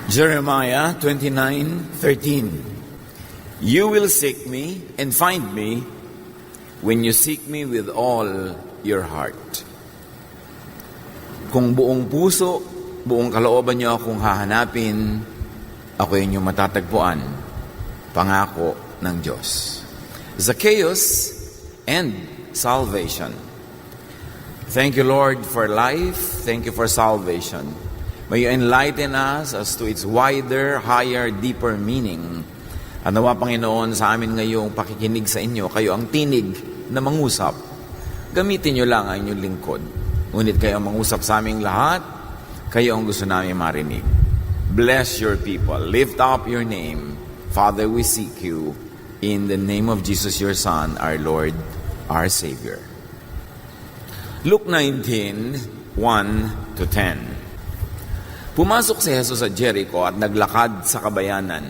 Jeremiah 29:13. You will seek me and find me when you seek me with all your heart. Kung buong puso, buong kalooban niyo akong hahanapin, ako inyong matatagpuan. Pangako ng Diyos. Zacchaeus and salvation. Thank you, Lord, for life. Thank you for salvation. May you enlighten us as to its wider, higher, deeper meaning. At nawa, Panginoon, sa amin ngayong pakikinig sa inyo, kayo ang tinig na mangusap. Gamitin niyo lang ang inyong lingkod. Ngunit kayo ang mangusap sa aming lahat, kayo ang gusto namin marinig. Bless your people. Lift up your name. Father, we seek you in the name of Jesus, your Son, our Lord, our Savior. Luke 19:1-10. Pumasok si Jesus sa Jericho at naglakad sa kabayanan.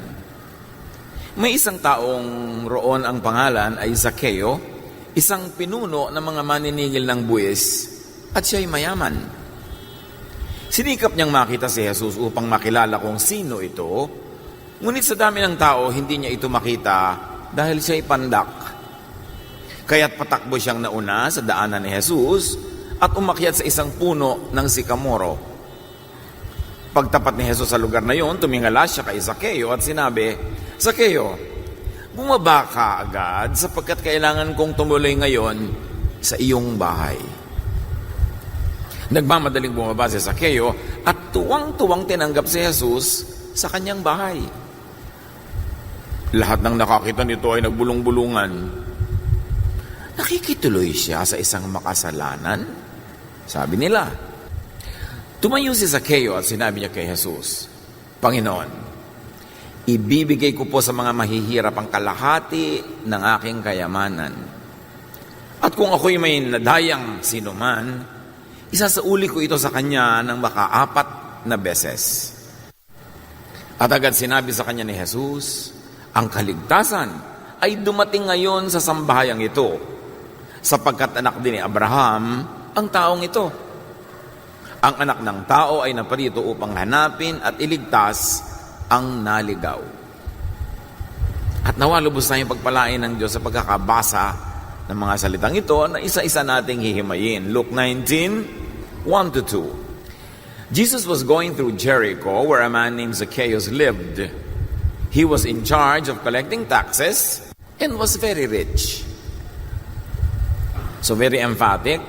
May isang taong roon ang pangalan ay Zacchaeo, isang pinuno ng mga maniningil ng buwis, at siya'y mayaman. Sinikap niyang makita si Jesus upang makilala kung sino ito, ngunit sa dami ng tao, hindi niya ito makita dahil siya'y pandak. Kaya't patakbo siyang nauna sa daanan ni Jesus at umakyat sa isang puno ng sikamoro. Pagtapat ni Jesus sa lugar na yon, tumingala siya kay Zacchaeo at sinabi, Zacchaeo, bumaba ka agad sapagkat kailangan kong tumuloy ngayon sa iyong bahay. Nagmamadaling bumaba si Zacchaeo at tuwang-tuwang tinanggap si Jesus sa kanyang bahay. Lahat ng nakakita nito ay nagbulong-bulungan. Nakikituloy siya sa isang makasalanan? Sabi nila. Tumayo si Zacchaeo at sinabi niya kay Jesus, Panginoon, ibibigay ko po sa mga mahihirap ang kalahati ng aking kayamanan. At kung ako'y may nadayang sinuman, isasauli ko ito sa kanya ng maka-4 na beses. At agad sinabi sa kanya ni Jesus, ang kaligtasan ay dumating ngayon sa sambahayang ito, sapagkat anak din ni Abraham ang taong ito. Ang anak ng tao ay naparito upang hanapin at iligtas ang naligaw. At nawa lubos tayong pagpalain ng Diyos sa pagkakabasa ng mga salitang ito na isa-isa nating hihimayin. Luke 19:1-2. Jesus was going through Jericho where a man named Zacchaeus lived. He was in charge of collecting taxes and was very rich. So very emphatic,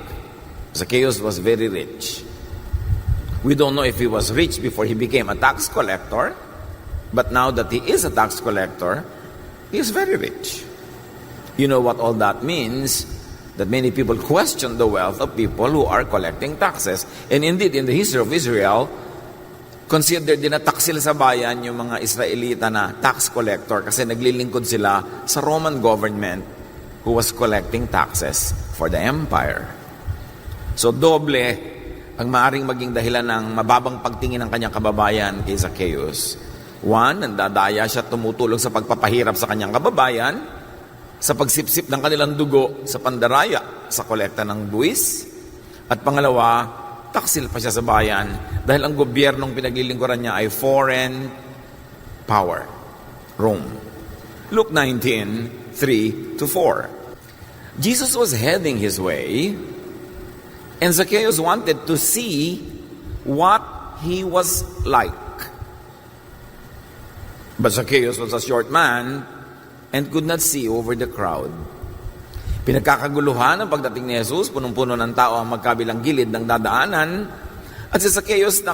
Zacchaeus was very rich. We don't know if he was rich before he became a tax collector, but now that he is a tax collector, he is very rich. You know what all that means? That many people question the wealth of people who are collecting taxes. And indeed, in the history of Israel, considered din na taksil sa bayan yung mga Israelita na tax collector kasi naglilingkod sila sa Roman government who was collecting taxes for the empire. So doble ang maaring maging dahilan ng mababang pagtingin ng kanyang kababayan kay Zacchaeus. One, nandadaya siya tumutulong sa pagpapahirap sa kanyang kababayan, sa pagsipsip ng kanilang dugo sa pandaraya, sa kolekta ng buwis. At pangalawa, taksil pa siya sa bayan dahil ang gobyernong pinaglilingkuran niya ay foreign power, Rome. Luke 19:3-4. Jesus was heading his way, and Zacchaeus wanted to see what he was like. But Zacchaeus was a short man and could not see over the crowd. Pinagkakaguluhan ang pagdating ni Jesus, punong-puno ng tao ang magkabilang gilid ng dadaanan, at si Zacchaeus na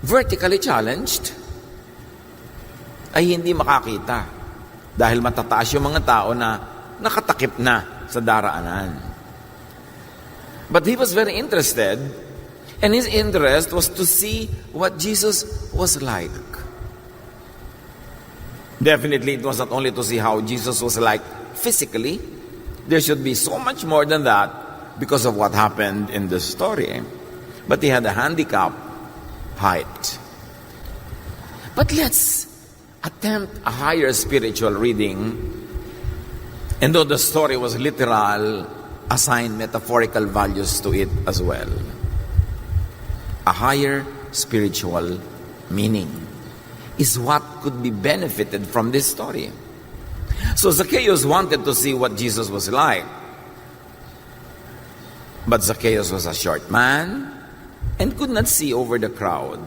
vertically challenged ay hindi makakita dahil matataas yung mga tao na nakatakip na sa daraanan. But he was very interested, and his interest was to see what Jesus was like. Definitely, it was not only to see how Jesus was like physically. There should be so much more than that because of what happened in the story. But he had a handicap, height. But let's attempt a higher spiritual reading. And though the story was literal, assign metaphorical values to it as well. A higher spiritual meaning, is what could be benefited from this story. So Zacchaeus wanted to see what Jesus was like. But Zacchaeus was a short man and could not see over the crowd.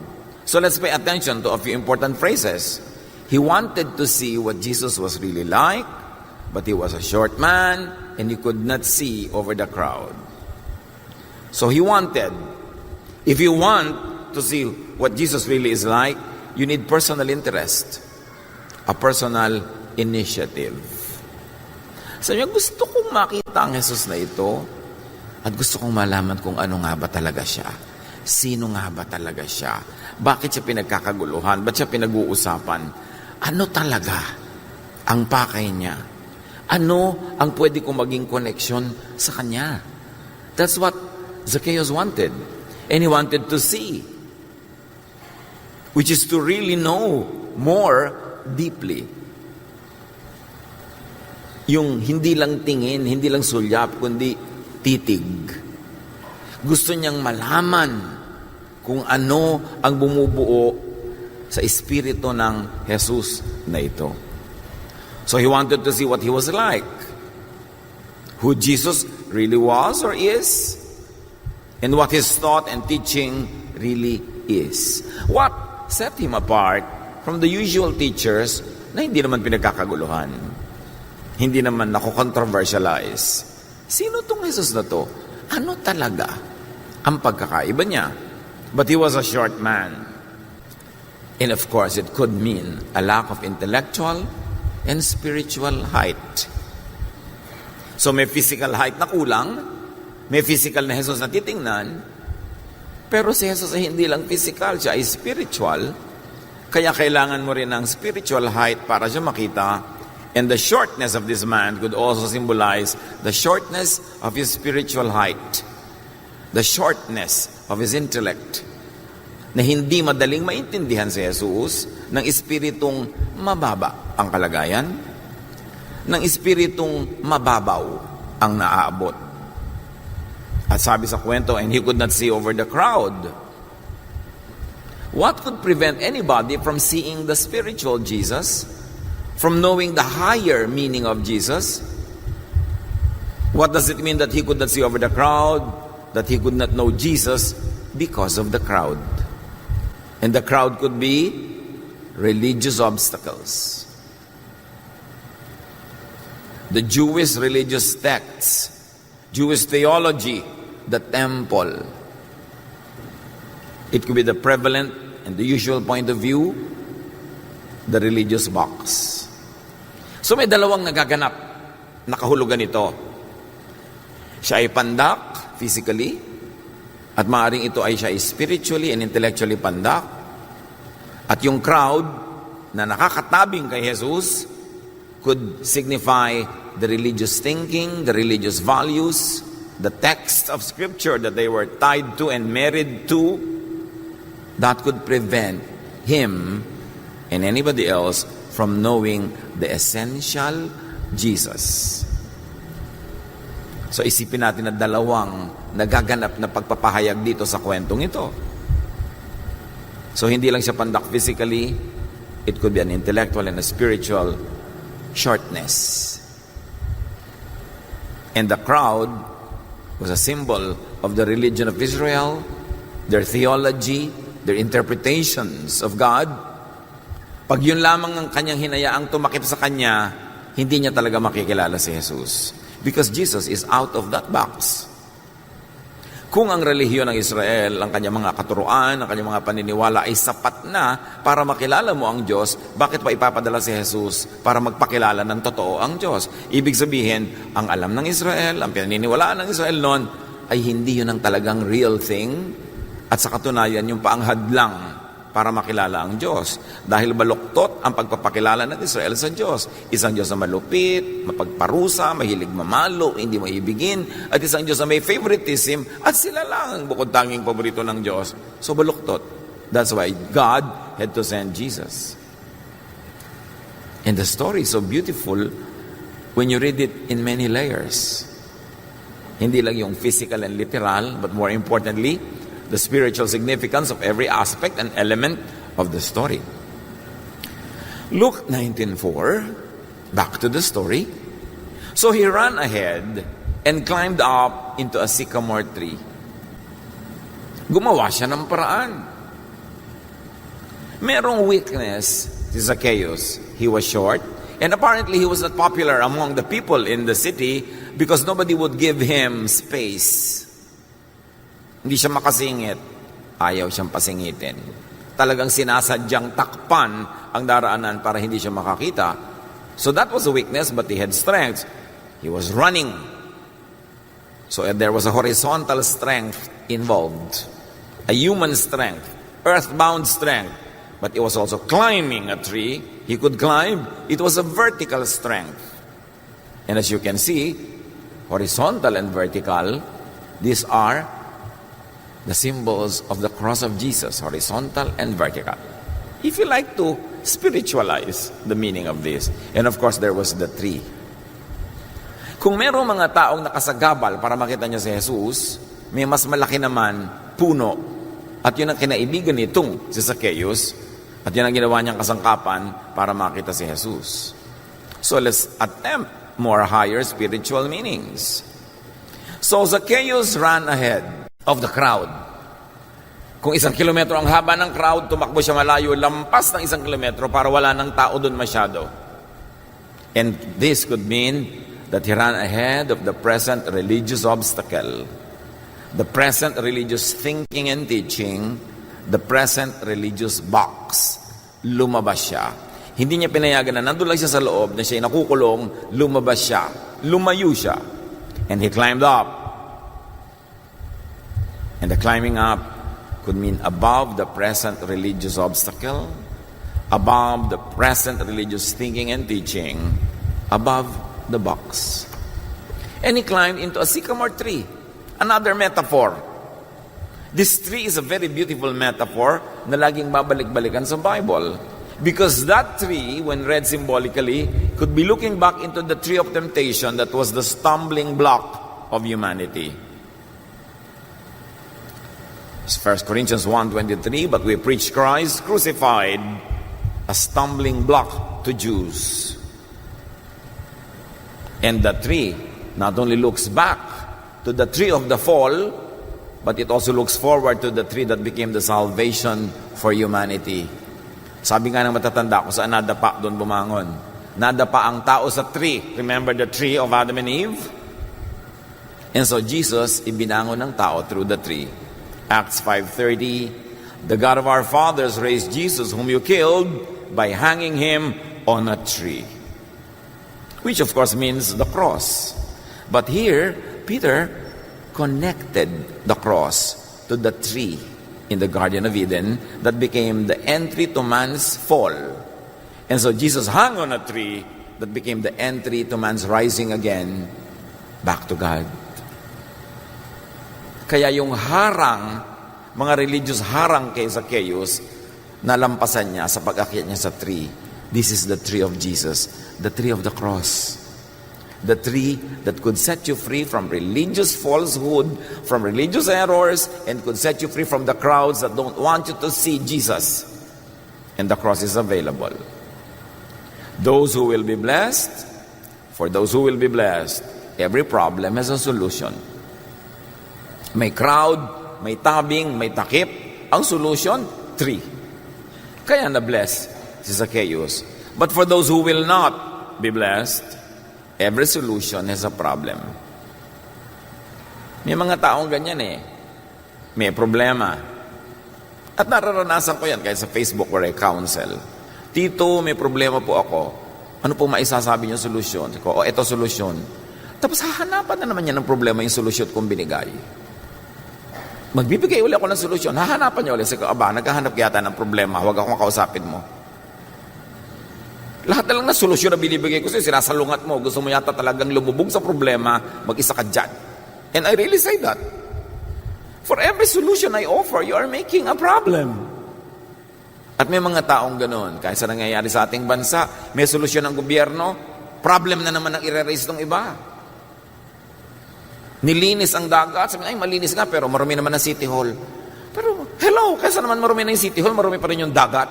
So let's pay attention to a few important phrases. He wanted to see what Jesus was really like, but he was a short man and he could not see over the crowd. So he wanted. If you want to see what Jesus really is like, you need personal interest, a personal initiative. So gusto kong makita ang Jesus na ito at gusto kong malaman kung ano nga ba talaga siya. Sino nga ba talaga siya? Bakit siya pinagkakaguluhan? Ba't siya pinag-uusapan? Ano talaga ang pakay niya? Ano ang pwede kong maging connection sa kanya? That's what Zacchaeus wanted. And he wanted to see, which is to really know more deeply. Yung hindi lang tingin, hindi lang sulyap, kundi titig. Gusto niyang malaman kung ano ang bumubuo sa espiritu ng Jesus na ito. So he wanted to see what he was like, who Jesus really was or is, and what his thought and teaching really is. What set him apart from the usual teachers na hindi naman pinagkakaguluhan, hindi naman nako-controversialize. Sino tong Jesus na to? Ano talaga ang pagkakaiba niya? But he was a short man. And of course, it could mean a lack of intellectual and spiritual height. So may physical height na kulang, may physical na Jesus na titingnan, pero si Jesus ay hindi lang physical, siya ay spiritual. Kaya kailangan mo rin ng spiritual height para siya makita. And the shortness of this man could also symbolize the shortness of his spiritual height, the shortness of his intellect, na hindi madaling maintindihan si Jesus ng espiritong mababa ang kalagayan, ng espiritong mababaw ang naaabot. At sabi sa kwento, and he could not see over the crowd. What could prevent anybody from seeing the spiritual Jesus, from knowing the higher meaning of Jesus? What does it mean that he could not see over the crowd, that he could not know Jesus because of the crowd? And the crowd could be religious obstacles. The Jewish religious texts, Jewish theology, the temple. It could be the prevalent and the usual point of view, the religious box. So may dalawang nagaganap, nakahulugan ito. Siya ay pandak, physically, at maaaring ito ay siya ay spiritually and intellectually pandak. At yung crowd na nakakatabing kay Jesus could signify the religious thinking, the religious values, the text of Scripture that they were tied to and married to, that could prevent him and anybody else from knowing the essential Jesus. So isipin natin na dalawang nagaganap na pagpapahayag dito sa kwentong ito. So hindi lang siya pandak physically, it could be an intellectual and a spiritual shortness. And the crowd was a symbol of the religion of Israel, their theology, their interpretations of God. Pag yun lamang ang kanyang hinayaang tumakip sa kanya, hindi niya talaga makikilala si Jesus. Because Jesus is out of that box. Kung ang relihiyon ng Israel, ang kanyang mga katuruan, ang kanyang mga paniniwala ay sapat na para makilala mo ang Diyos, bakit pa ipapadala si Jesus para magpakilala ng totoo ang Diyos? Ibig sabihin, ang alam ng Israel, ang paniniwalaan ng Israel noon, ay hindi yun ang talagang real thing. At sa katunayan, yung paanghad lang para makilala ang Diyos. Dahil baluktot ang pagpapakilala ng Israel sa Diyos. Isang Diyos na malupit, mapagparusa, mahilig mamalo, hindi maibigin, at isang Diyos na may favoritism, at sila lang ang bukod tanging paborito ng Diyos. So baluktot. That's why God had to send Jesus. And the story is so beautiful when you read it in many layers. Hindi lang yung physical and literal, but more importantly, the spiritual significance of every aspect and element of the story. Luke 19:4, back to the story. So he ran ahead and climbed up into a sycamore tree. Gumawa siya ng paraan. Merong weakness si Zacchaeus. He was short, and apparently he was not popular among the people in the city because nobody would give him space. Hindi siya makasingit. Ayaw siyang pasingitin. Talagang sinasadyang takpan ang daraanan para hindi siya makakita. So that was a weakness, but he had strength. He was running. So there was a horizontal strength involved. A human strength. Earthbound strength. But it was also climbing a tree. He could climb. It was a vertical strength. And as you can see, horizontal and vertical, these are the symbols of the cross of Jesus, horizontal and vertical. If you like to spiritualize the meaning of this. And of course, there was the tree. Kung merong mga taong nakasagabal para makita niya si Jesus, may mas malaki naman puno. At yun ang kinaibigan nitong si Zacchaeus. At yun ang ginawa niyang kasangkapan para makita si Jesus. So let's attempt more higher spiritual meanings. So Zacchaeus ran ahead of the crowd. Kung 1 kilometro ang haba ng crowd, tumakbo siya malayo, lampas ng 1 kilometro para wala ng tao doon masyado. And this could mean that he ran ahead of the present religious obstacle, the present religious thinking and teaching, the present religious box. Lumabas siya. Hindi niya pinayagan na nandun lang siya sa loob, na siya nakukulong, lumabas siya. Lumayo siya. And he climbed up. And the climbing up could mean above the present religious obstacle, above the present religious thinking and teaching, above the box. And he climbed into a sycamore tree. Another metaphor. This tree is a very beautiful metaphor na laging babalik-balikan sa Bible. Because that tree, when read symbolically, could be looking back into the tree of temptation that was the stumbling block of humanity. It's 1 Corinthians 1:23, but we preach Christ crucified, a stumbling block to Jews. And the tree not only looks back to the tree of the fall, but it also looks forward to the tree that became the salvation for humanity. Sabi nga ng matatanda ko, saan nadapa, doon bumangon. Nadapa ang tao sa tree. Remember the tree of Adam and Eve? And so Jesus, ibinangon ng tao through the tree. Acts 5:30, the God of our fathers raised Jesus, whom you killed, by hanging him on a tree. Which of course means the cross. But here, Peter connected the cross to the tree in the Garden of Eden that became the entry to man's fall. And so Jesus hung on a tree that became the entry to man's rising again back to God. Kaya yung harang, mga religious harang kay Zacchaeus, nalampasan niya sa pag-akyat niya sa tree. This is the tree of Jesus, the tree of the cross. The tree that could set you free from religious falsehood, from religious errors, and could set you free from the crowds that don't want you to see Jesus. And the cross is available. Those who will be blessed, for those who will be blessed, every problem has a solution. May crowd, may tabing, may takip. Ang solution, tree. Kaya na-bless si Zacchaeus. But for those who will not be blessed, every solution has a problem. May mga taong ganyan eh. May problema. At nararanasan ko yan kahit sa Facebook where I counsel. Tito, may problema po ako. Ano po maisasabi niyo solusyon? Ko, ito solusyon. Tapos hahanapan na naman niya ng problema yung solusyon kong binigay. Magbibigay ulit ako ng solusyon. Hahanapan niya ulit. Sige, naghahanap yata ng problema. Huwag akong kausapin mo. Lahat na lang na solusyon na binibigay ko sa'yo, sinasalungat mo. Gusto mo yata talagang lumubog sa problema, mag-isa ka dyan. And I really say that. For every solution I offer, you are making a problem. At may mga taong ganun. Kahit sa nangyayari sa ating bansa, may solusyon ng gobyerno, problem na naman ang i-raise ng iba. Nilinis ang dagat, sabi ay malinis nga, pero marumi naman ang City Hall. Pero, hello, kaysa naman marumi na yung City Hall, marumi pa rin yung dagat.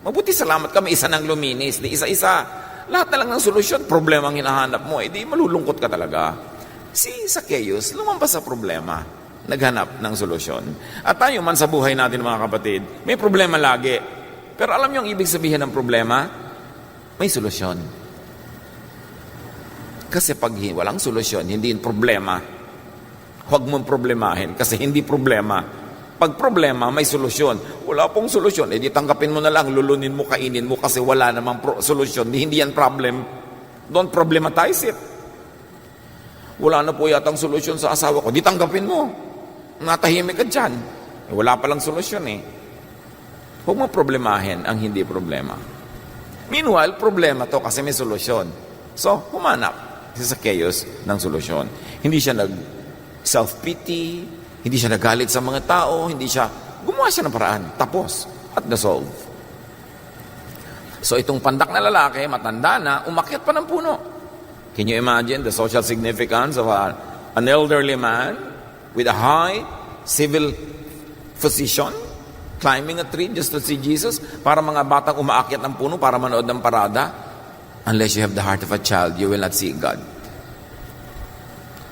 Mabuti salamat kami, isa nang luminis, di isa-isa. Lahat na lang ng solusyon, problema ang hinahanap mo, di malulungkot ka talaga. Si Zacchaeus, lumampas sa problema, naghanap ng solusyon. At tayo man sa buhay natin mga kapatid, may problema lagi. Pero alam niyo ang ibig sabihin ng problema? May solusyon. Kasi pag walang solusyon, hindi yung problema, huwag mong problemahin kasi hindi problema. Pag problema, may solusyon. Wala pong solusyon, di tanggapin mo na lang, lulunin mo, kainin mo kasi wala namang solusyon. Hindi yan problem. Don't problematize it. Wala na po yatang solusyon sa asawa ko. Di tanggapin mo. Natahimik ka dyan. Wala palang solusyon eh. Huwag mo problemahin ang hindi problema. Meanwhile, problema to kasi may solusyon. So, humanap si Zacchaeus ng solusyon. Hindi siya self-pity, hindi siya nagalit sa mga tao, gumawa siya ng paraan, tapos, at na-solve. So itong pandak na lalaki, matanda na, umakyat pa ng puno. Can you imagine the social significance of an elderly man with a high civil position, climbing a tree just to see Jesus, para mga batang umaakyat ng puno para manood ng parada? Unless you have the heart of a child, you will not see God.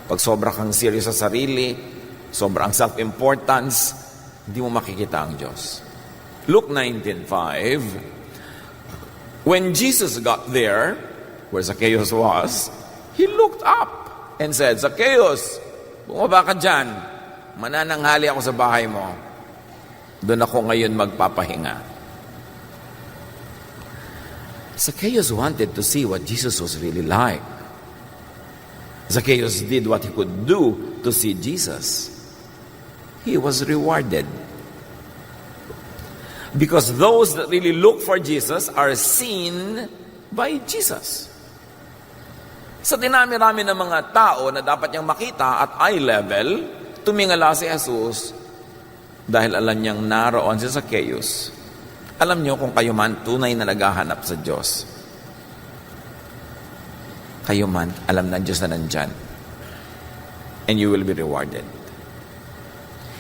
Pag sobra kang serious sa sarili, sobrang self-importance, hindi mo makikita ang Diyos. Luke 19:5, when Jesus got there, where Zacchaeus was, he looked up and said, Zacchaeus, bumaba ka dyan. Manananghali ako sa bahay mo. Doon ako ngayon magpapahinga. Zacchaeus wanted to see what Jesus was really like. Zacchaeus did what he could do to see Jesus. He was rewarded. Because those that really look for Jesus are seen by Jesus. Sa dinami-rami ng mga tao na dapat niyang makita at eye level, tumingala si Jesus dahil alam niyang naroon si Zacchaeus. Alam niyo kung kayo man tunay na naghahanap sa Diyos. Kayo man, alam ng Diyos na nandyan. And you will be rewarded.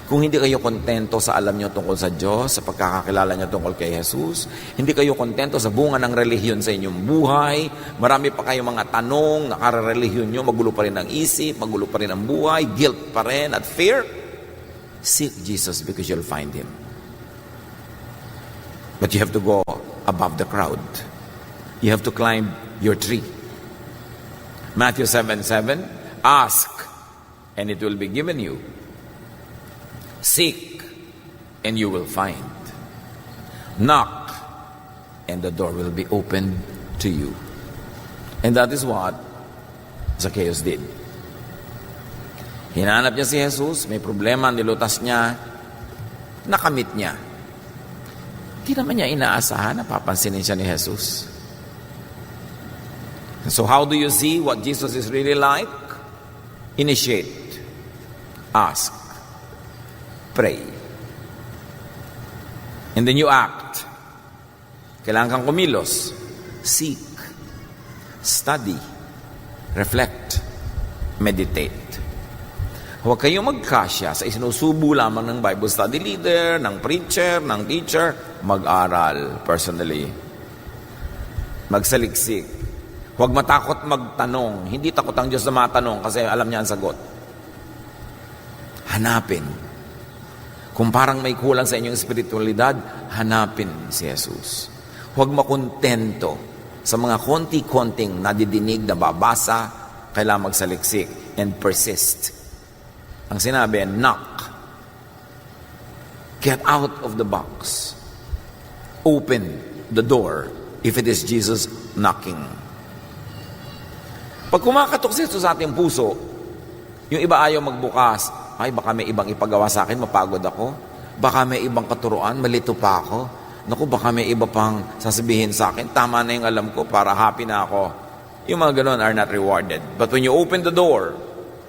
Kung hindi kayo kontento sa alam nyo tungkol sa Diyos, sa pagkakakilala nyo tungkol kay Jesus, hindi kayo kontento sa bunga ng relihiyon sa inyong buhay, marami pa kayong mga tanong, nakararelihiyon nyo, magulo pa rin ang isip, magulo pa rin ang buhay, guilt pa rin at fear, seek Jesus because you'll find Him. But you have to go above the crowd. You have to climb your tree. Matthew 7:7, ask, and it will be given you. Seek, and you will find. Knock, and the door will be opened to you. And that is what Zacchaeus did. Hinanap niya si Jesus, may problema, nilutas niya, nakamit niya. Hindi naman niya inaasahan na papansinin siya ni Jesus. So how do you see what Jesus is really like? Initiate. Ask. Pray. And then you act. Kailangan kang kumilos. Seek. Study. Reflect. Meditate. Huwag kayong magkasya sa isinusubo lamang ng Bible study leader, ng preacher, ng teacher. Mag-aral personally. Magsaliksik. Huwag matakot magtanong. Hindi takot ang Diyos na matanong kasi alam niya ang sagot. Hanapin. Kung parang may kulang sa inyong espiritualidad, hanapin si Jesus. Huwag makontento sa mga konti-konting nadidinig na babasa, kailangan magsaliksik and persist. Ang sinabi, knock. Get out of the box. Open the door if it is Jesus knocking. Pag kumakatok si Jesus sa ating puso, yung iba ayaw magbukas, ay baka may ibang ipagawa sa akin, mapagod ako. Baka may ibang katuruan, malito pa ako. Naku, baka may iba pang sasabihin sa akin, tama na yung alam ko, para happy na ako. Yung mga ganun are not rewarded. But when you open the door,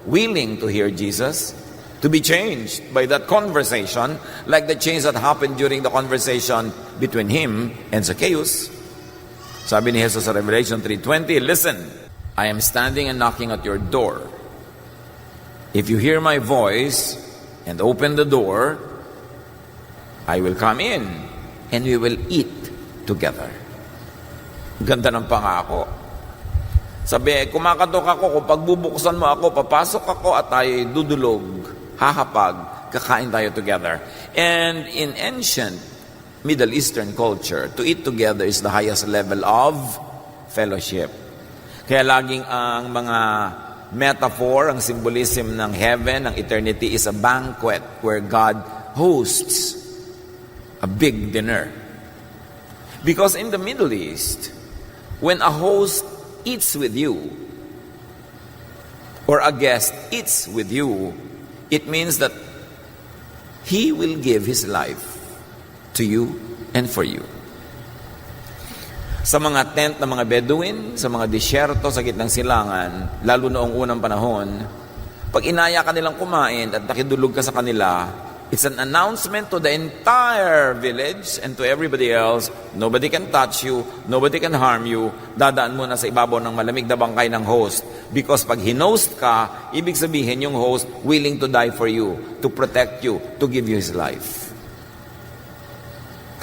willing to hear Jesus, to be changed by that conversation, like the change that happened during the conversation between him and Zacchaeus. Sabi ni Jesus sa Revelation 3:20, listen, I am standing and knocking at your door. If you hear my voice and open the door, I will come in and we will eat together. Ganda ng pangako. Sabi, kumakatok ako, kung pagbubuksan mo ako, papasok ako at tayo dudulog, hahapag, kakain tayo together. And in ancient Middle Eastern culture, to eat together is the highest level of fellowship. Kaya laging ang mga metaphor, ang symbolism ng heaven, ng eternity is a banquet where God hosts a big dinner. Because in the Middle East, when a host eats with you, or a guest eats with you, it means that he will give his life to you and for you. Sa mga tent ng mga Bedouin, sa mga disyerto, sa gitnang silangan, lalo noong unang panahon, pag inaya ka nilang kumain at nakidulog ka sa kanila, it's an announcement to the entire village and to everybody else, nobody can touch you, nobody can harm you, dadaan mo na sa ibabaw ng malamig na bangkay ng host. Because pag hinost ka, ibig sabihin yung host willing to die for you, to protect you, to give you his life.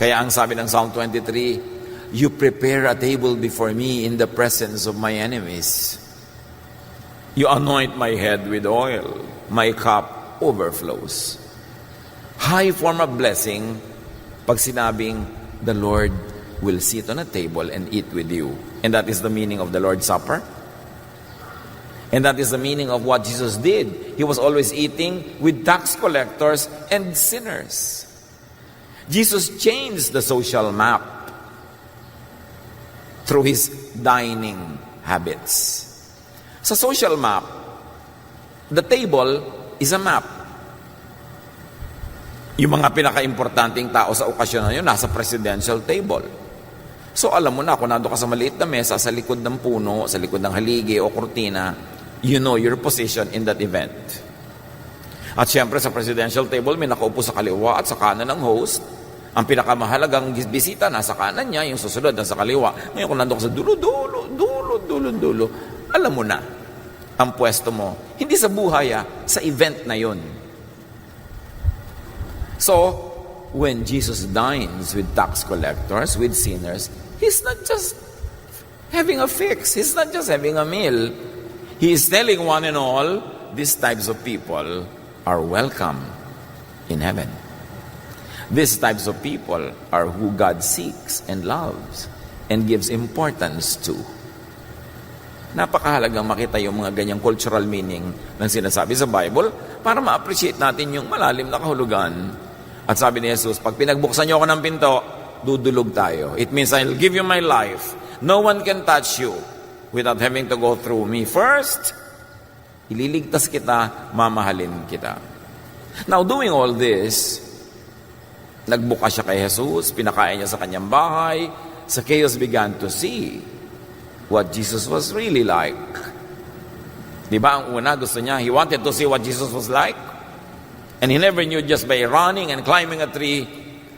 Kaya ang sabi ng Psalm 23, you prepare a table before me in the presence of my enemies. You anoint my head with oil, my cup overflows. High form of blessing pag sinabing the Lord will sit on a table and eat with you. And that is the meaning of the Lord's Supper. And that is the meaning of what Jesus did. He was always eating with tax collectors and sinners. Jesus changed the social map through his dining habits. Sa social map, the table is a map. Yung mga pinaka-importanting tao sa okasyon na yun, nasa presidential table. So alam mo na, kung nando ka sa maliit na mesa, sa likod ng puno, sa likod ng haligi o kurtina, you know your position in that event. At syempre sa presidential table, may nakaupo sa kaliwa at sa kanan ng host. Ang pinakamahalagang bisita nasa kanan niya, yung susunod nasa kaliwa. Ngayon kung nando ka sa dulo, alam mo na ang pwesto mo. Hindi sa buhay, sa event na yun. So, when Jesus dines with tax collectors, with sinners, he's not just having a fix. He's not just having a meal. He is telling one and all, these types of people are welcome in heaven. These types of people are who God seeks and loves and gives importance to. Napakahalagang makita yung mga ganyang cultural meaning ng sinasabi sa Bible para ma-appreciate natin yung malalim na kahulugan. At sabi ni Jesus, pag pinagbuksan niyo ako ng pinto, dudulog tayo. It means I'll give you my life. No one can touch you without having to go through me. First, ililigtas kita, mamahalin kita. Now, doing all this, nagbuka siya kay Jesus, pinakain niya sa kanyang bahay. Zacchaeus began to see what Jesus was really like. Di ba, ang una gusto niya, he wanted to see what Jesus was like. And he never knew just by running and climbing a tree,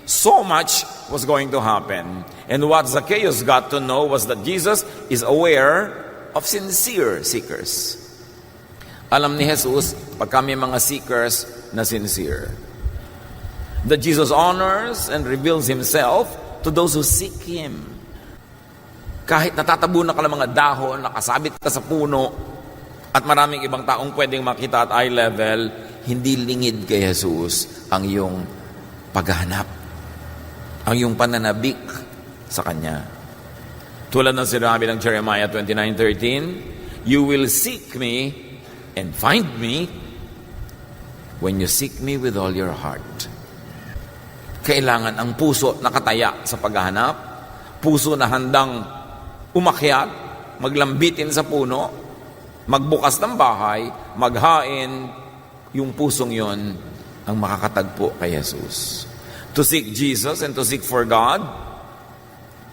so much was going to happen. And what Zacchaeus got to know was that Jesus is aware of sincere seekers. Alam ni Jesus, pag kami mga seekers na sincere, that Jesus honors and reveals himself to those who seek him. Kahit natatabunan ka ng mga dahon, nakasabit ka sa puno, at maraming ibang taong pwedeng makita at eye level, hindi lingid kay Jesus ang iyong paghahanap, ang iyong pananabik sa Kanya. Tulad ng sinabi ng Jeremiah 29:13, you will seek me and find me when you seek me with all your heart. Kailangan ang puso nakataya sa paghahanap, puso na handang umakyat, maglambitin sa puno, magbukas ng bahay, maghain, yung pusong yon ang makakatagpo kay Jesus. To seek Jesus and to seek for God,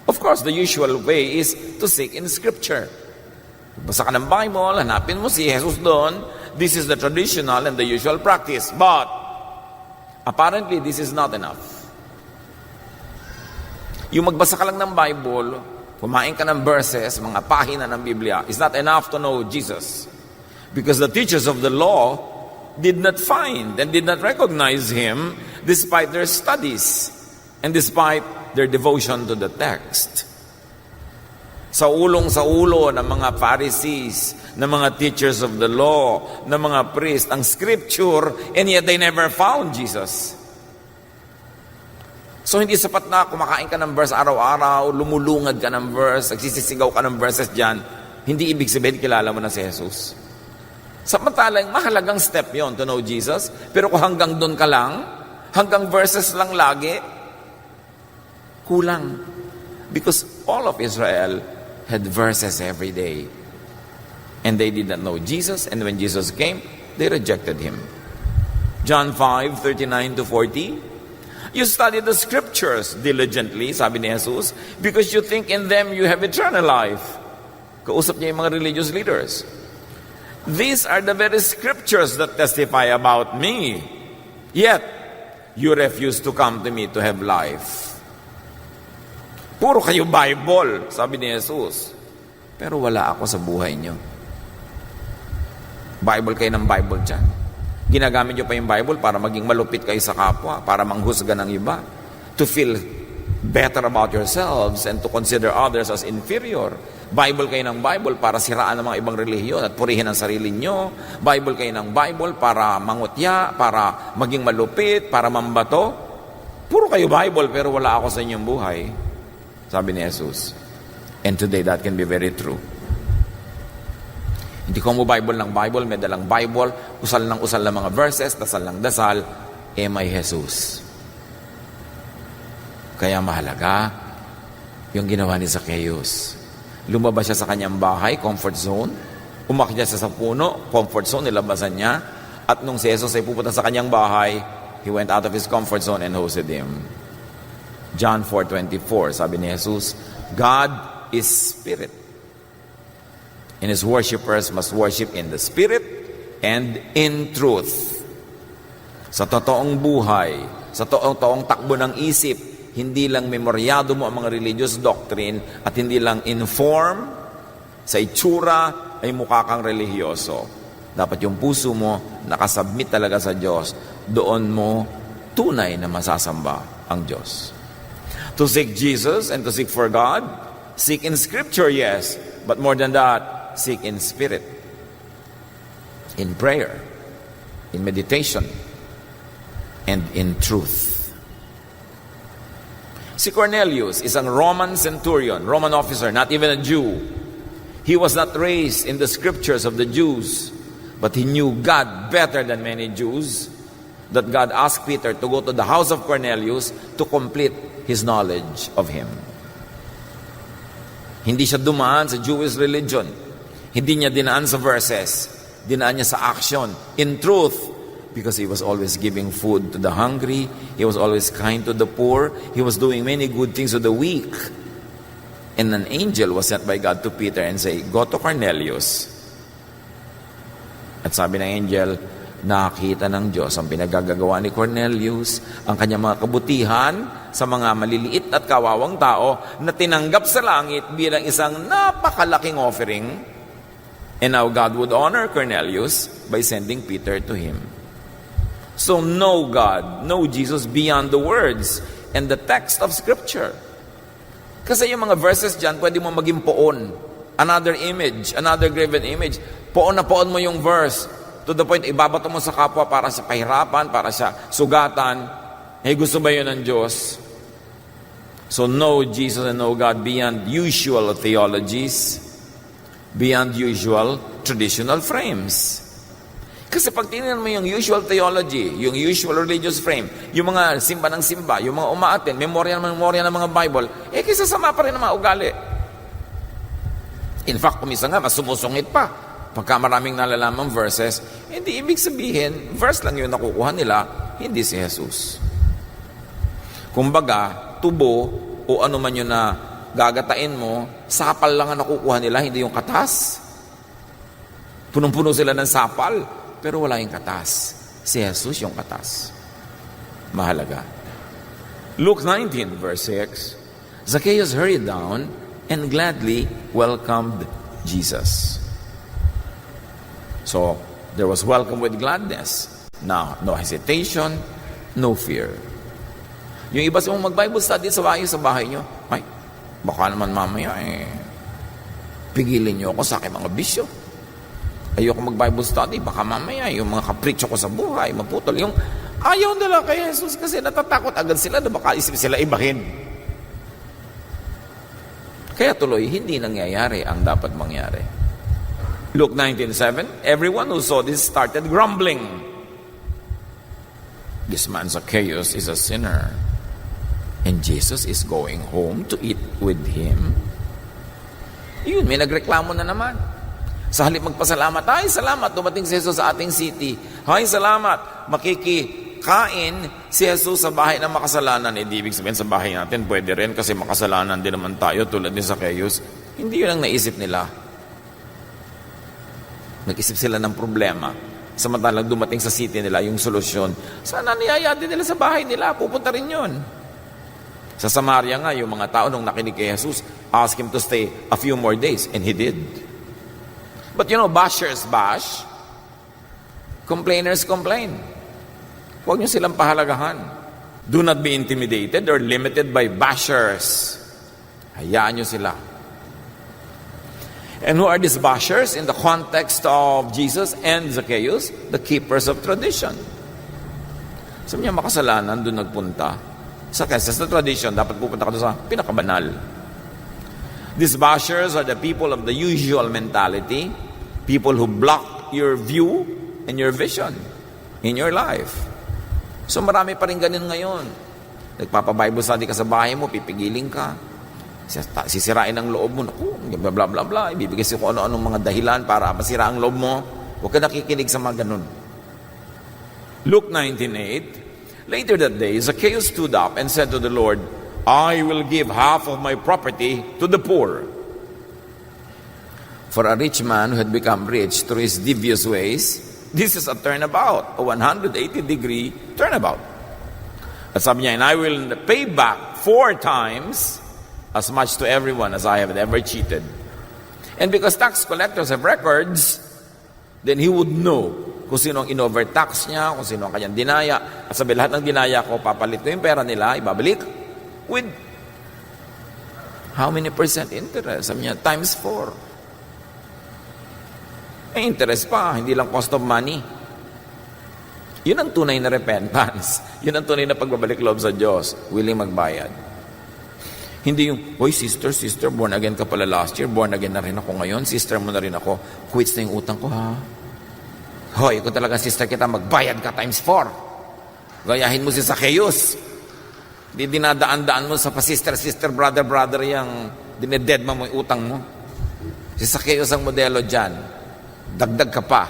of course, the usual way is to seek in Scripture. Basa ka ng Bible, hanapin mo si Jesus doon. This is the traditional and the usual practice. But, apparently, this is not enough. Yung magbasa ka lang ng Bible, kumain ka ng verses, mga pahina ng Biblia, is not enough to know Jesus. Because the teachers of the law did not find and did not recognize him despite their studies and despite their devotion to the text. Sa ulo ng mga Pharisees, ng mga teachers of the law, ng mga priests, ang scripture, and yet they never found Jesus. So hindi sapat na kumakain ka ng verse araw-araw, lumulungad ka ng verse, nagsisisigaw ka ng verses dyan, hindi ibig sabihin kilala mo na si Jesus. Samantalang mahalagang step yon to know Jesus, pero kung hanggang doon ka lang, hanggang verses lang lagi, kulang. Because all of Israel had verses every day. And they did not know Jesus, and when Jesus came, they rejected him. John 5:39-40. You study the scriptures diligently, sabi ni Jesus, because you think in them you have eternal life. Kausap niya yung mga religious leaders. These are the very scriptures that testify about me. Yet, you refuse to come to me to have life. Puro kayo Bible, sabi ni Jesus. Pero wala ako sa buhay nyo. Bible kayo ng Bible dyan. Ginagamit nyo pa yung Bible para maging malupit kayo sa kapwa, para manghusga ng iba, to feel better about yourselves and to consider others as inferior. Bible kayo ng Bible para siraan ng mga ibang relihiyon at purihin ang sarili nyo. Bible kayo ng Bible para mangutya, para maging malupit, para mambato. Puro kayo Bible pero wala ako sa inyong buhay, sabi ni Jesus. And today that can be very true. Hindi ko mo Bible ng Bible, may dalang Bible, usal ng mga verses, dasal ng dasal, may Jesus. Kaya mahalaga yung ginawa ni Zacchaeus. Lumabas siya sa kanyang bahay, comfort zone. Umakyat siya sa puno, comfort zone, nilabasan niya. At nung si Jesus ay pupunta sa kanyang bahay, he went out of his comfort zone and hosted him. John 4:24, sabi ni Jesus, God is spirit. And his worshipers must worship in the spirit and in truth. Sa totoong buhay, sa totoong takbo ng isip, hindi lang memoryado mo ang mga religious doctrine at hindi lang inform sa itsura ay mukha kang relihiyoso. Dapat yung puso mo nakasubmit talaga sa Diyos. Doon mo tunay na masasamba ang Diyos. To seek Jesus and to seek for God, seek in Scripture, yes, but more than that, seek in spirit, in prayer, in meditation, and in truth. Si Cornelius, isang Roman centurion, Roman officer, not even a Jew. He was not raised in the scriptures of the Jews, but he knew God better than many Jews, that God asked Peter to go to the house of Cornelius to complete his knowledge of him. Hindi siya dumaan sa Jewish religion. Hindi niya dinaan sa verses. Dinaan niya sa action. In truth, because he was always giving food to the hungry. He was always kind to the poor. He was doing many good things to the weak. And an angel was sent by God to Peter and say, go to Cornelius. At sabi ng angel, nakita ng Diyos ang pinagagagawa ni Cornelius, ang kanyang mga kabutihan sa mga maliliit at kawawang tao na tinanggap sa langit bilang isang napakalaking offering. And now God would honor Cornelius by sending Peter to him. So know God, know Jesus beyond the words and the text of Scripture. Kasi yung mga verses dyan, pwede mo maging poon. Another image, another graven image. Poon na poon mo yung verse. To the point, ibabato mo sa kapwa para sa pahirapan, para sa sugatan. Gusto ba yun ng Diyos? So know Jesus and know God beyond usual theologies, beyond usual traditional frames. Kasi pag tinignan mo yung usual theology, yung usual religious frame, yung mga simba ng simba, yung mga umaaten, memorya ng mga Bible, kaysa sama pa rin ang mga ugali. In fact, kumisa nga, mas sumusungit pa. Pagka maraming nalalamang verses, hindi ibig sabihin, verse lang yung nakukuha nila, hindi si Jesus. Kumbaga, tubo o ano man yun na gagatain mo, sapal lang ang nakukuha nila, hindi yung katas. Punong-puno sila ng sapal, pero wala yung katas. Si Jesus yung katas. Mahalaga. Luke 19, verse 6, Zacchaeus hurried down and gladly welcomed Jesus. So, there was welcome with gladness. Now, no hesitation, no fear. Yung iba sa mga mag-Bible study sa bahay nyo, ay, baka naman mamaya pigilin nyo ako sa aking mga bisyo. Ayoko mag-Bible study, baka mamaya yung mga kapreach ko sa buhay, maputol. Yung ayaw nila kay Jesus kasi natatakot agad sila na baka isip sila ibahin. Kaya tuloy, hindi nangyayari ang dapat mangyari. Luke 19:7, everyone who saw this started grumbling. This man Zacchaeus is a sinner, and Jesus is going home to eat with him. Yun, may nagreklamo na naman. Sa halip magpasalamat, ay salamat, dumating si Jesus sa ating city. Ay salamat, makikikain si Jesus sa bahay ng makasalanan. Hindi ibig sabihin sa bahay natin, pwede rin kasi makasalanan din naman tayo tulad ni Zacchaeus. Hindi yun ang naisip nila. Nag-isip sila ng problema. Samantalang dumating sa city nila yung solusyon. Sana niyaya din nila sa bahay nila, pupunta rin yun. Sa Samaria nga, yung mga tao nung nakinig kay Jesus, asked him to stay a few more days, and he did. But you know, bashers bash, complainers complain. Huwag niyo silang pahalagahan. Do not be intimidated or limited by bashers. Hayaan niyo sila. And who are these bashers in the context of Jesus and Zacchaeus? The keepers of tradition. Sabi niya, makasalanan, doon nagpunta. Sa tradition, dapat pupunta ka doon sa pinakabanal. These bashers are the people of the usual mentality, people who block your view and your vision in your life. So marami pa rin ganun ngayon. Nagpapa-Bible study ka sa bahay mo, pipigiling ka. Sisirain ang loob mo. Naku, bla bla bla bla. Ibibigay siya kung ano-anong mga dahilan para masira ang loob mo. Huwag ka nakikinig sa mga ganun. Luke 19:8, later that day, Zacchaeus stood up and said to the Lord, I will give half of my property to the poor. For a rich man who had become rich through his devious ways, this is a turnabout, a 180-degree turnabout. At sabi niya, and I will pay back 4 times as much to everyone as I have ever cheated. And because tax collectors have records, then he would know kung sino ang in-overtax niya, kung sino ang kanyang dinaya. At sabi, lahat ng dinaya ko, papalit ko yung pera nila, ibabalik with how many percent interest? Sabi niya, times 4. Interest pa, hindi lang cost of money. Yun ang tunay na repentance. Yun ang tunay na pagbabalik loob sa Diyos. Willing magbayad. Hindi yung, oy sister, born again ka pala last year, born again na rin ako ngayon, sister mo na rin ako, quits na yung utang ko ha. Hoy, kung talaga sister kita, magbayad ka times 4. Gayahin mo si Zacchaeus. Di dinadaan-daan mo sa pa-sister, brother, yung dinededma mo yung utang mo. Si Zacchaeus ang modelo dyan. Dagdag ka pa.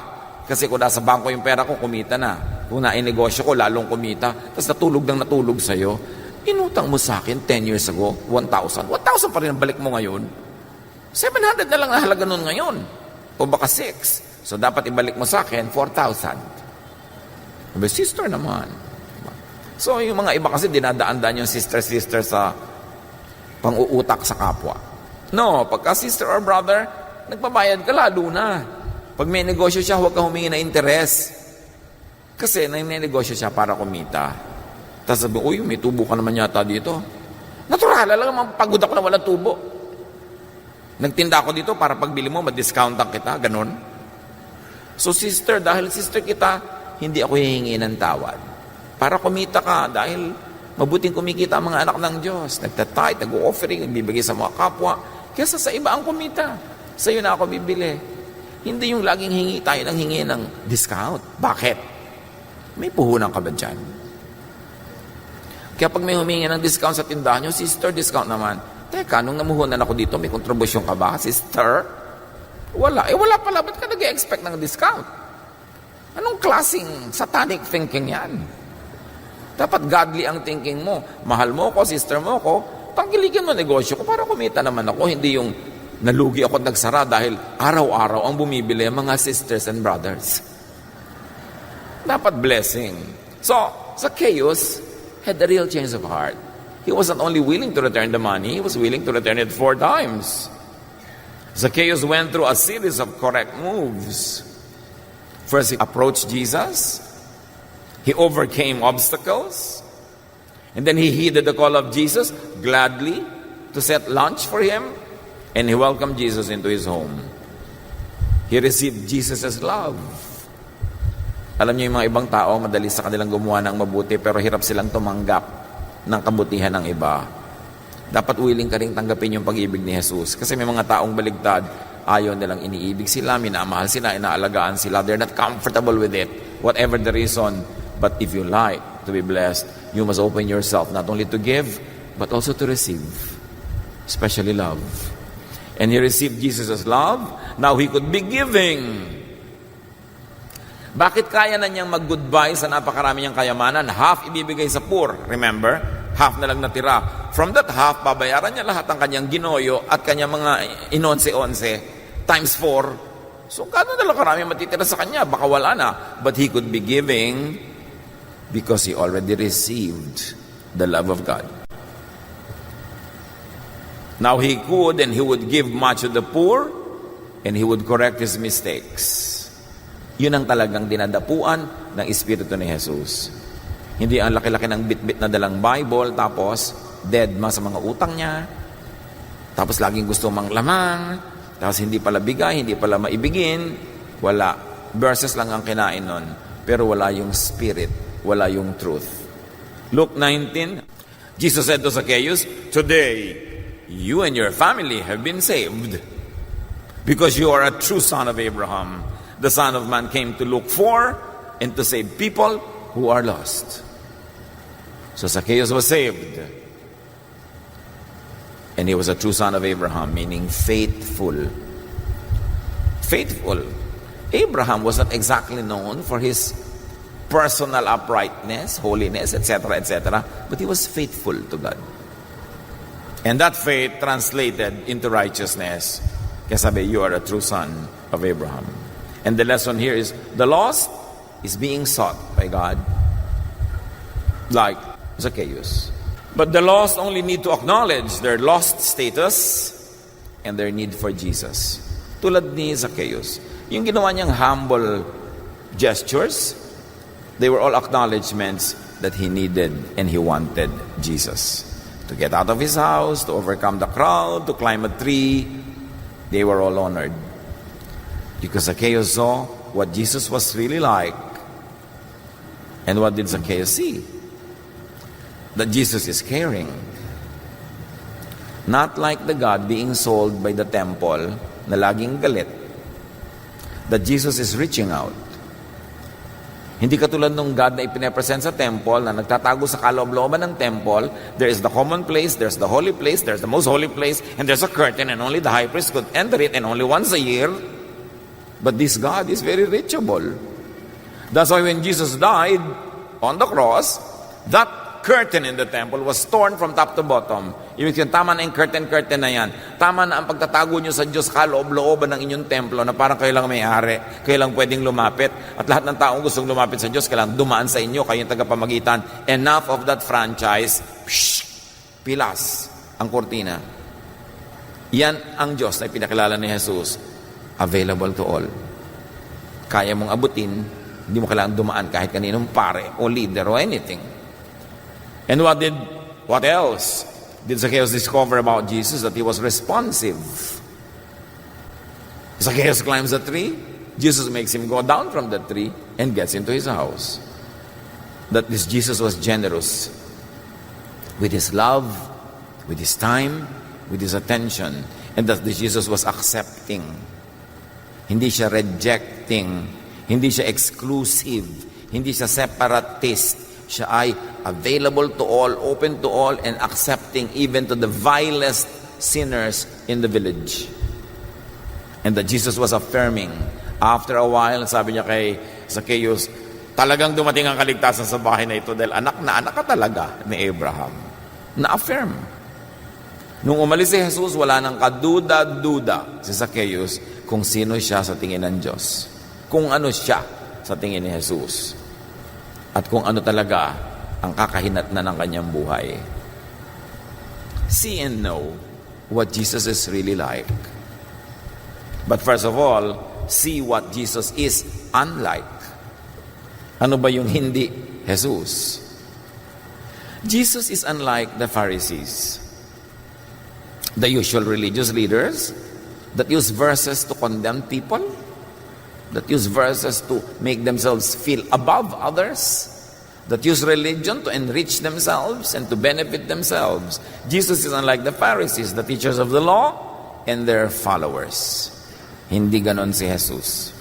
Kasi kung nasa bangko yung pera ko, kumita na. Kung nainegosyo ko, lalong kumita. Tapos natulog sa'yo. Inutang mo sa akin 10 years ago, 1,000. 1,000 pa rin ang balik mo ngayon. 700 na lang na halaga nun ngayon. O baka 6. So, dapat ibalik mo sa akin, 4,000. Sabi, sister naman. So, yung mga iba kasi dinadaan-daan yung sister sa pang-uutak sa kapwa. No, pagka sister or brother, nagbabayad ka lalo na. Pag may negosyo siya, huwag ka humingi na interes. Kasi may negosyo siya para kumita. Tapos sabi, uy, may tubo ka naman yata dito. Natural, lang pagod ako na walang tubo. Nagtinda ako dito para pagbili mo, ma-discountan kita, ganun. So sister, dahil sister kita, hindi ako hihingi ng tawad. Para kumita ka, dahil mabuting kumikita ang mga anak ng Diyos. Nagtatay, nag-offering, nagbibigay sa mga kapwa. Kesa sa iba ang kumita. Sa iyo na ako bibili. Hindi yung laging hingi tayo ng hingi ng discount. Bakit? May puhunan ka ba dyan? Kaya pag may humingi ng discount sa tindahan nyo, sister, discount naman. Teka, nung namuhunan ako dito, may kontribusyon ka ba, sister? Wala. Wala pala. Ba't ka nag-expect ng discount? Anong klaseng satanic thinking yan? Dapat godly ang thinking mo. Mahal mo ko, sister mo ko, tangkilikin mo negosyo ko para kumita naman ako. Hindi yung nalugi ako at nagsara dahil araw-araw ang bumibili mga sisters and brothers. Dapat blessing. So, Zacchaeus had a real change of heart. He wasn't only willing to return the money, he was willing to return it 4 times. Zacchaeus went through a series of correct moves. First, he approached Jesus. He overcame obstacles. And then he heeded the call of Jesus gladly to set lunch for him. And he welcomed Jesus into his home. He received Jesus' love. Alam niyo yung mga ibang tao, madali sa kanilang gumawa ng mabuti, pero hirap silang tumanggap ng kabutihan ng iba. Dapat willing ka rin tanggapin yung pag-ibig ni Jesus. Kasi may mga taong baligtad, ayaw nilang iniibig sila, minamahal sila, inaalagaan sila. They're not comfortable with it, whatever the reason. But if you like to be blessed, you must open yourself not only to give, but also to receive, especially love. And he received Jesus' love. Now he could be giving. Bakit kaya na niyang mag-goodbye sa napakarami niyang kayamanan? Half ibibigay sa poor. Remember? Half na lang natira. From that half, babayaran niya lahat ng kanyang ginoyo at kanyang mga inonse-onse times 4. So, gano'n na lang karami matitira sa kanya. Baka wala na. But he could be giving because he already received the love of God. Now he could and he would give much to the poor and he would correct his mistakes. Yun ang talagang dinadapuan ng Espiritu ni Jesus. Hindi ang laki-laki ng bit-bit na dalang Bible, tapos dead ma sa mga utang niya, tapos laging gusto mang lamang, tapos hindi pala bigay, hindi pala maibigin, wala. Verses lang ang kinain nun, pero wala yung spirit, wala yung truth. Luke 19, Jesus said to Zacchaeus, "Today, you and your family have been saved, because you are a true son of Abraham. The Son of Man came to look for and to save people who are lost." So Zacchaeus was saved. And he was a true son of Abraham, meaning faithful. Faithful. Abraham was not exactly known for his personal uprightness, holiness, etc., etc., but he was faithful to God. And that faith translated into righteousness. Kaya sabi, you are a true son of Abraham. And the lesson here is, the lost is being sought by God, like Zacchaeus. But the lost only need to acknowledge their lost status and their need for Jesus. Tulad ni Zacchaeus. Yung ginawa niyang humble gestures, they were all acknowledgements that he needed and he wanted Jesus. To get out of his house, to overcome the crowd, to climb a tree, they were all honored. Because Zacchaeus saw what Jesus was really like. And what did Zacchaeus see? That Jesus is caring. Not like the God being sold by the temple na laging galit. That Jesus is reaching out. Hindi katulad nung God na ipinapresent sa temple, na nagtatago sa kaloob-looban ng temple. There is the common place, there's the holy place, there's the most holy place, and there's a curtain, and only the high priest could enter it, and only once a year. But this God is very reachable. That's why when Jesus died on the cross, that curtain in the temple was torn from top to bottom. Ibig sabihin, tama na yung curtain na yan. Tama na ang pagtatago nyo sa Diyos, kaloob-looban ng inyong templo, na parang kayo lang may-ari, kayo lang pwedeng lumapit. At lahat ng taong gustong lumapit sa Diyos, kailangan dumaan sa inyo, kayo yung tagapamagitan. Enough of that franchise. Pilas ang kortina. Yan ang Diyos na ipinakilala ni Jesus. Available to all. Kaya mong abutin, hindi mo kailangan dumaan kahit kaninong pare o leader o anything. And what else did Zacchaeus discover about Jesus? That he was responsive. Zacchaeus climbs the tree, Jesus makes him go down from the tree and gets into his house. That this Jesus was generous with his love, with his time, with his attention, and that this Jesus was accepting. Hindi siya rejecting, hindi siya exclusive, hindi siya separatist. Siya ay available to all, open to all, and accepting even to the vilest sinners in the village. And that Jesus was affirming. After a while, sabi niya kay Zacchaeus, talagang dumating ang kaligtasan sa bahay na ito dahil anak na anak ka talaga ni Abraham. Na-affirm. Nung umalis si Jesus, wala nang kaduda-duda si Zacchaeus kung sino siya sa tingin ng Diyos. Kung ano siya sa tingin ni Jesus. At kung ano talaga ang kakahinat na ng kanyang buhay. See and know what Jesus is really like. But first of all, see what Jesus is unlike. Ano ba yung hindi Jesus. Jesus is unlike the Pharisees, the usual religious leaders that use verses to condemn people, that use verses to make themselves feel above others, that use religion to enrich themselves and to benefit themselves. Jesus is unlike the Pharisees, the teachers of the law, and their followers. Hindi ganon si Jesus.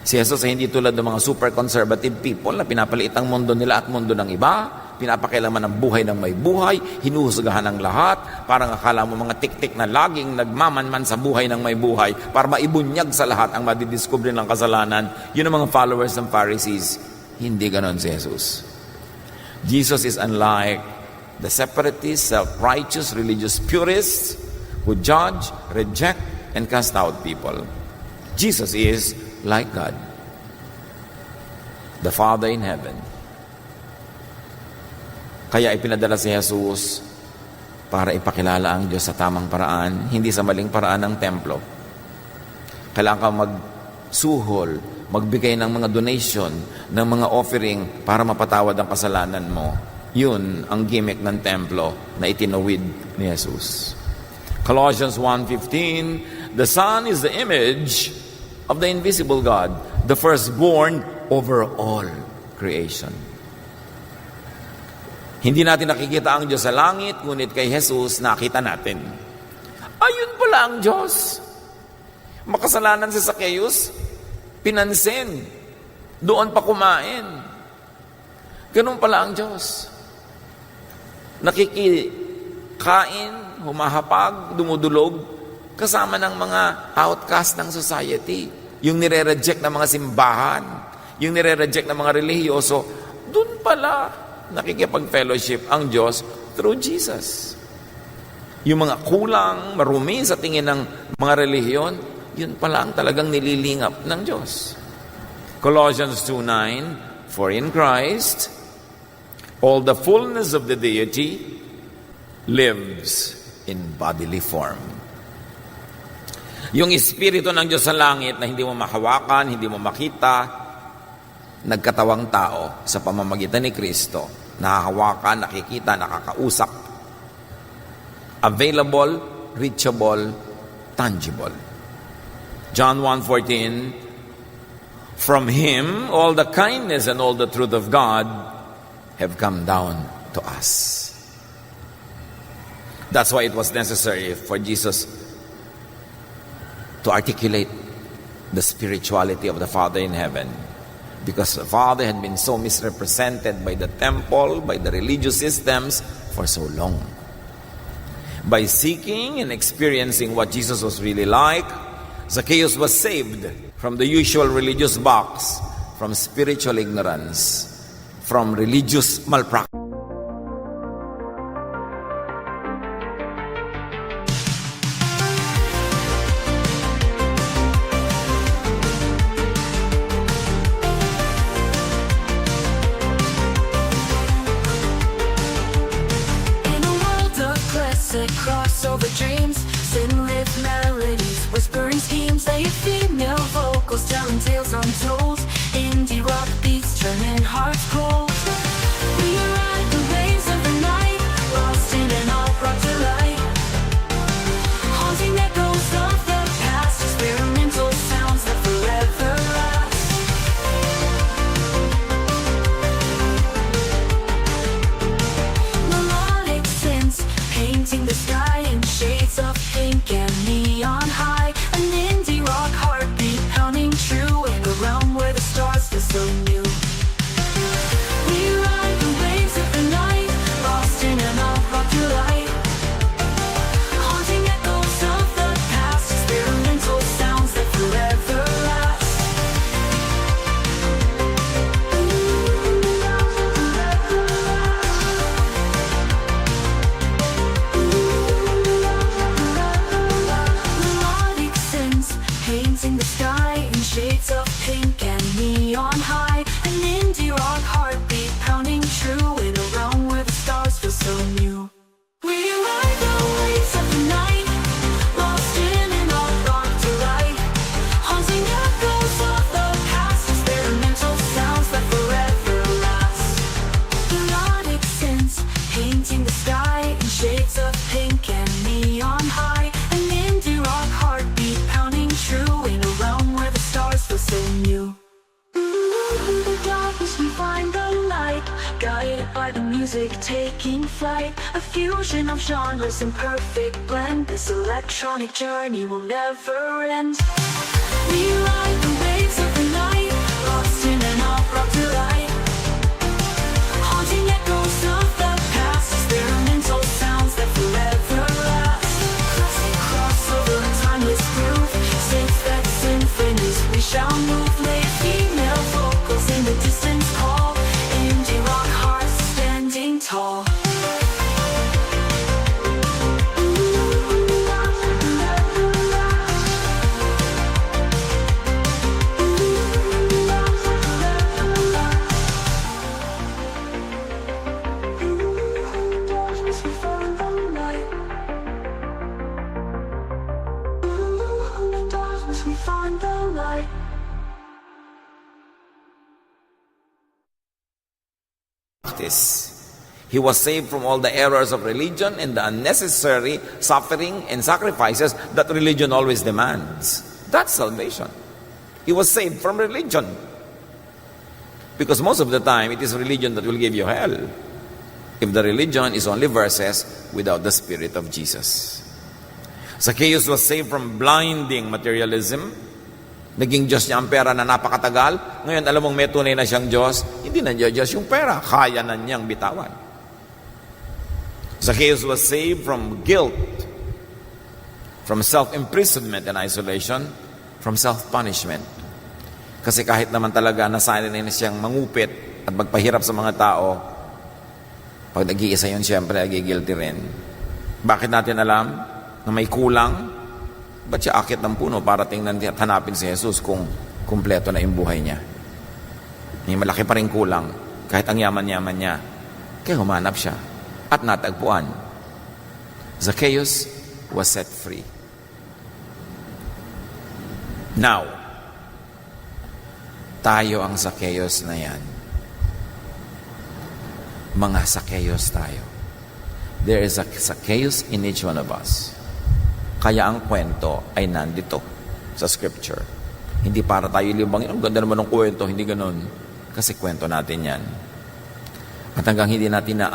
Si Jesus ay hindi tulad ng mga super conservative people na pinapaliit ang mundo nila at mundo ng iba, pinapakailaman ang buhay ng may buhay, hinuhusgahan ng lahat, parang akala mo mga tik-tik na laging nagmamanman sa buhay ng may buhay para maibunyag sa lahat ang madidiscover ng kasalanan. Yun ang mga followers ng Pharisees. Hindi ganon si Jesus. Jesus is unlike the separatists, self-righteous, religious purists who judge, reject, and cast out people. Jesus is like God, the Father in heaven. Kaya ipinadala si Jesus para ipakilala ang Diyos sa tamang paraan, hindi sa maling paraan ng templo. Kailangan ka magsuhol, magbigay ng mga donation, ng mga offering para mapatawad ang kasalanan mo. Yun ang gimmick ng templo na itinawid ni Jesus. Colossians 1:15, the Son is the image of the invisible God, the firstborn over all creation. Hindi natin nakikita ang Diyos sa langit, ngunit kay Jesus nakita natin. Ayun pala ang Diyos. Makasalanan si Zacchaeus, pinansin. Doon pa kumain. Ganun pala ang Diyos. Nakikikain, humahapag, dumudulog, kasama ng mga outcast ng society. Yung nire-reject ng mga simbahan, yung nire-reject ng mga relihiyoso, dun pala nakikipag-fellowship ang Diyos through Jesus. Yung mga kulang, marumi sa tingin ng mga relihiyon, yun pala ang talagang nililingap ng Diyos. Colossians 2:9, for in Christ, all the fullness of the deity lives in bodily form. Yung Espiritu ng Diyos sa langit na hindi mo mahawakan, hindi mo makita, nagkatawang tao sa pamamagitan ni Kristo. Nahahawakan, nakikita, nakakausap. Available, reachable, tangible. John 1:14, from Him all the kindness and all the truth of God have come down to us. That's why it was necessary for Jesus to articulate the spirituality of the Father in heaven, because the Father had been so misrepresented by the temple, by the religious systems for so long. By seeking and experiencing what Jesus was really like, Zacchaeus was saved from the usual religious box, from spiritual ignorance, from religious malpractice. Crossover dreams, sin-lit melodies, whispering schemes, they female vocals telling tales untold, indie rock beats turning hearts cold. We ride the waves of the night, lost in an opera delight, haunting echoes of the past, experimental sounds that forever last. Melodic synths painting the sky in shades of pink and neon high. An indie rock heartbeat pounding true in a realm where the stars feel so new. We ride the waves of the night, lost in an opera delight, haunting echoes of the past, experimental sounds that forever last. Melodic synths painting the sky in shades of pink and neon high. An indie rock heartbeat pounding true in a realm where the stars feel so new. We ride the waves of the night, lost in an all-rock delight, haunting echoes of the past, experimental sounds that forever last. by the music taking flight. A fusion of genres in perfect blend. This electronic journey will never end. We ride the waves of the night, lost in an opera delight. Haunting echoes of the past, experimental sounds that forever last. Classic crossover, timeless groove, synth that symphonies we shall move. Late female vocals in the distance call, indie rock hearts standing tall. We find the light. Practice. He was saved from all the errors of religion and the unnecessary suffering and sacrifices that religion always demands. That's salvation. He was saved from religion. Because most of the time, it is religion that will give you hell. If the religion is only verses without the Spirit of Jesus. Zacchaeus was saved from blinding materialism. Naging Diyos niya ang pera na napakatagal. Ngayon, alam mong may tunay na siyang Diyos. Hindi na niya Diyos yung pera. Kaya na niyang bitawan. Zacchaeus was saved from guilt, from self-imprisonment and isolation, from self-punishment. Kasi kahit naman talaga nasanay na siyang mangupit at magpahirap sa mga tao, pag nag-iisa yun, siyempre, nag-guilty rin. Bakit natin alam na may kulang? Ba't siya akit ng puno para tingnan at hanapin si Jesus kung kumpleto na yung buhay niya? May malaki pa rin kulang kahit ang yaman-yaman niya. Kaya humanap siya at natagpuan. Zacchaeus was set free. Now, tayo ang Zacchaeus na yan. Mga Zacchaeus tayo. There is a Zacchaeus in each one of us. Kaya ang kwento ay nandito sa scripture. Hindi para tayo libangin, ang ganda naman ng kwento, hindi ganun. Kasi kwento natin yan. At hanggang hindi natin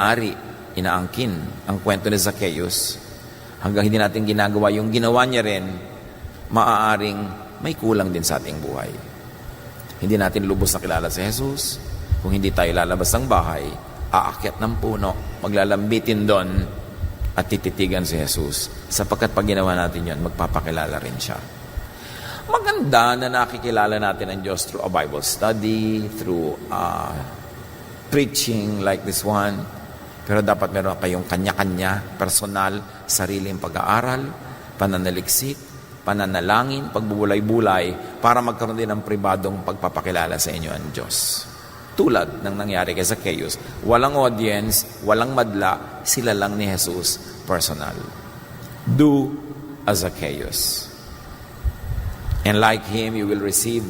inaangkin ang kwento ni Zacchaeus, hanggang hindi natin ginagawa yung ginawa niya rin, maaaring may kulang din sa ating buhay. Hindi natin lubos na kilala si Jesus. Kung hindi tayo lalabas ng bahay, aakyat ng puno, maglalambitin doon, at tititigan si Jesus. Sapagkat pag ginawa natin yan, magpapakilala rin siya. Maganda na nakikilala natin ang Diyos through a Bible study, through preaching like this one. Pero dapat meron kayong kanya-kanya, personal, sariling pag-aaral, pananaliksik, pananalangin, pagbubulay-bulay, para magkaroon din ng pribadong pagpapakilala sa inyo ang Diyos. Tulad ng nangyari kay Zacchaeus. Walang audience, walang madla, sila lang ni Jesus, personal. Do as Zacchaeus. And like him, you will receive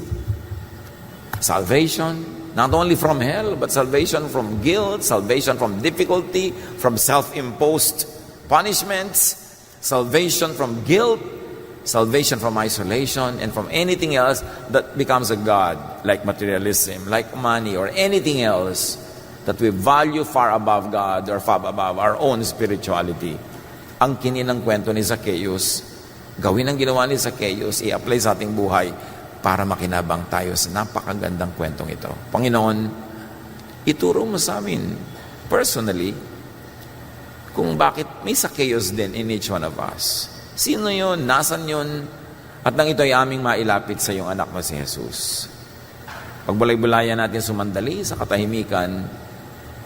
salvation, not only from hell, but salvation from guilt, salvation from difficulty, from self-imposed punishments, salvation from guilt, salvation from isolation, and from anything else that becomes a god, like materialism, like money, or anything else that we value far above God or far above our own spirituality. Ang kininang kwento ni Zacchaeus, gawin ang ginawa ni Zacchaeus, i-apply sa ating buhay para makinabang tayo sa napakagandang kwentong ito. Panginoon, ituro mo sa amin personally kung bakit may Zacchaeus din in each one of us. Sino yun? Nasaan yun? At nang ito ay aming mailapit sa iyong anak na si Jesus. Pagbulay-bulayan natin sumandali sa katahimikan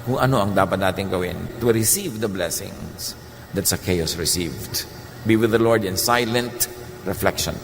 kung ano ang dapat natin gawin to receive the blessings that Zacchaeus received. Be with the Lord in silent reflection.